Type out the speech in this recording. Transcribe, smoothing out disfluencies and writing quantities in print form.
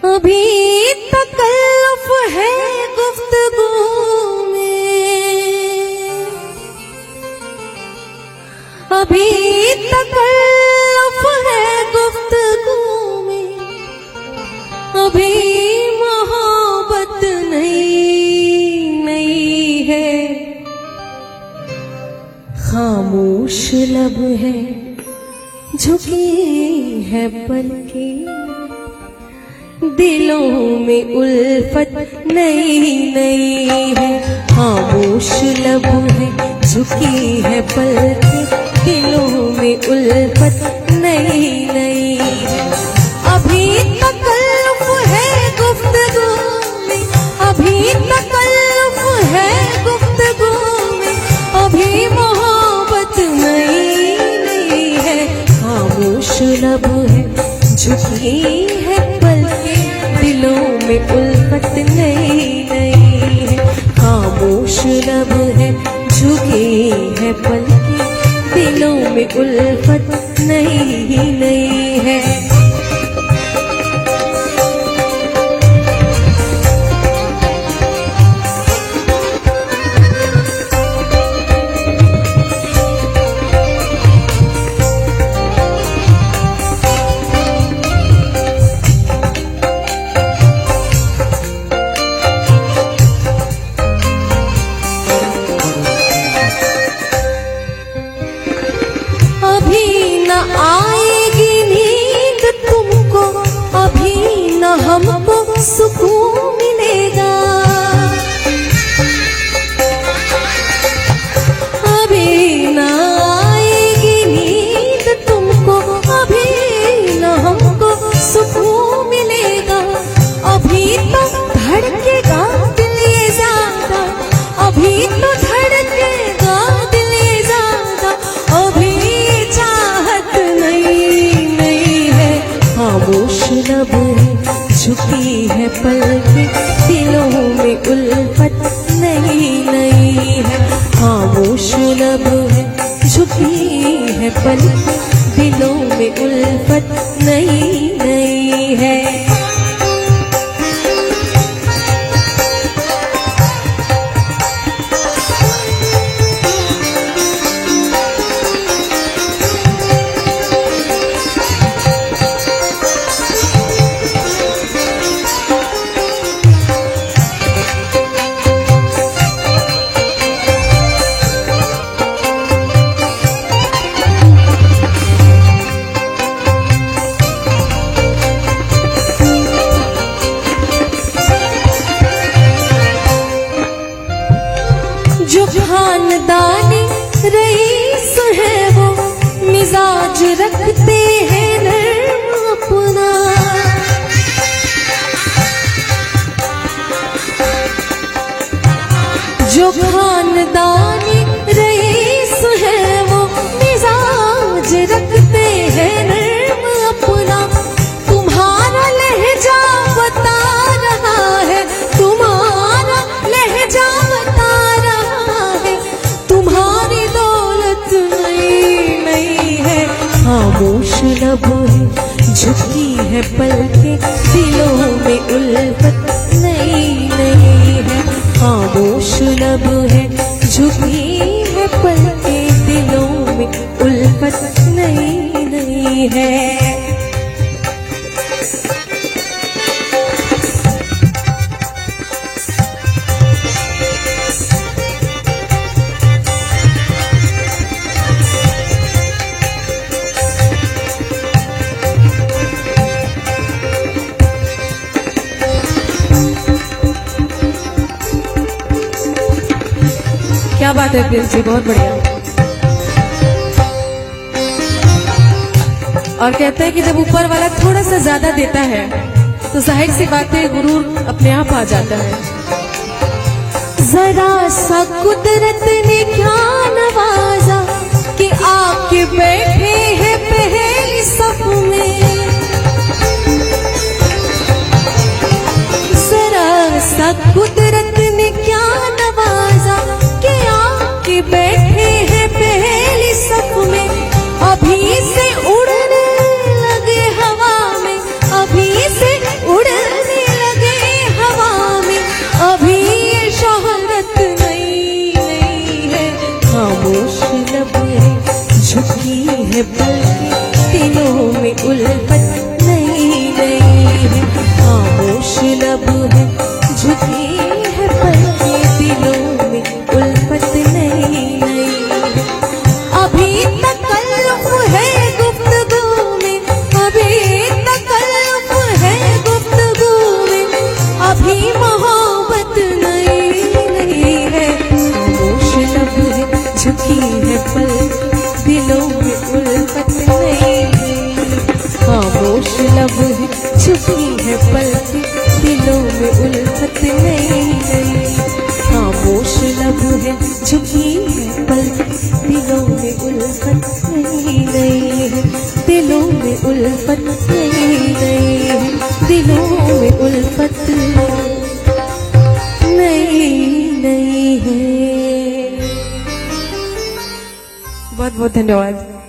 अभी तकल्लुफ़ है गुफ्तगू में, अभी तकल्लुफ़ है गुफ्तगू में, अभी मोहब्बत नई है। खामोश लब है, झुकी है पलकें, दिलों में उल्फत नई है। खामोश लब है, झुकी है पलकें, दिलों में उल्फत नई है। अभी तकल्लुफ़ है गुफ्तगू में, अभी तकल्लुफ़ है गुफ्तगू में, अभी मोहब्बत नई है। खामोश लब है, झुकी है पलकें, दिलों में उल्फत नई है। खामोश लब है, झुकी है पलकें, दिलों में उल्फत नई है। आएगी नींद तुमको, अभी न हमको सुकून मिलेगा। अभी न आएगी नींद तुमको, अभी न हमको सुकून मिलेगा। अभी तो धड़केगा दिल ये ज़्यादा, अभी तो धड़केगा दिल ये ज़्यादा, अभी खामोश लब है, झुकी है पलकें, दिलों में उल्फत नई है। खामोश लब है, झुकी है पलकें, दिलों में उल्फत नई है। जो खानदानी रईस है वो मिजाज रखते हैं नर्म अपना। जो खानदानी रईस है वो मिजाज रखते हैं नर्म अपना। तुम्हारा लहजा बता रहा है, तुम्हारा लहजा बता खामोश लब है, झुकी है पलकें, दिलों में उल्फत नई है। खामोश लब है, झुकी है पलकें, दिलों में उल्फत नई है। क्या बात है प्रिंस जी, बहुत बढ़िया। और कहते हैं कि जब ऊपर वाला थोड़ा सा ज्यादा देता है तो जाहिर सी बात है गुरूर अपने आप आ जाता है। जरा सा कुदरत ने क्या नवाजा कि आके बैठे हैं पहली सफ में। जरा सा कुदरत ने क्या नवाजा कि आके बैठे हैं पहली सफ में। अभी से उड़ने लगे हवा में, अभी से उड़ने है बल्कि दिलों में उल्फत नई नई है। खामोश लब है झुकी है बल्कि दिलों में उल्फत नई नई है। अभी तकल्लुफ है गुफ्तगू में, अभी तकल्लुफ है गुफ्तगू में, अभी मोहब्बत नई नई है। खामोश लब है झुकी है बल्कि दिलों में उल्फत नई नई। खामोश लब है झुकी है बल्कि दिलों में उल्फत नई नई। खामोश लब है झुकी है बल्कि दिलों में उल्फत नई नई है। दिलों में उल्फत नई नई है। दिलों में उल्फत नई नई है। बहुत बहुत धन्यवाद।